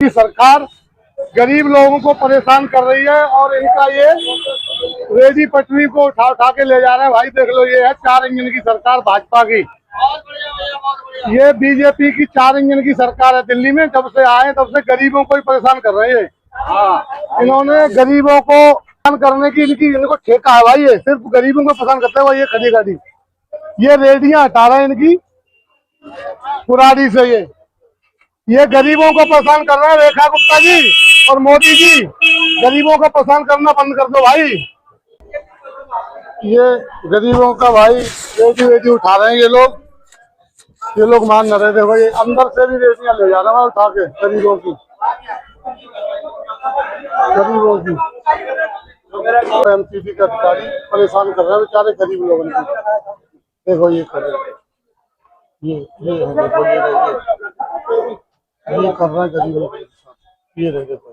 की सरकार गरीब लोगों को परेशान कर रही है और इनका ये रेडी पटरी को उठा उठा के ले जा रहे हैं। भाई देख लो, ये है 4 इंजन की सरकार भाजपा की। ये बीजेपी की 4 इंजन की सरकार है दिल्ली में। जब से आए तब से गरीबों को ही परेशान कर रहे हैं। इन्होंने गरीबों को परेशान करने की इनको ठेका है भाई। ये सिर्फ गरीबों को परेशान करते हुए ये खड़ी गाड़ी, ये रेडियां हटा रहे हैं इनकी कुराड़ी से। ये गरीबों को परेशान कर रहे हैं। रेखा गुप्ता जी और मोदी जी, गरीबों को परेशान करना बंद कर दो भाई। ये गरीबों का भाई रेडी उठा रहे हैं ये लोग मान न रहे थे भाई। अंदर से भी रेडियां ले जा रहे हैं उठा के गरीबों की एमसीडी के अधिकारी परेशान कर रहे हैं बेचारे गरीब लोगों को। देखो ये कर रहे हैं, ये देखो, ये कर रहे हैं गरीबों के साथ। ये देखो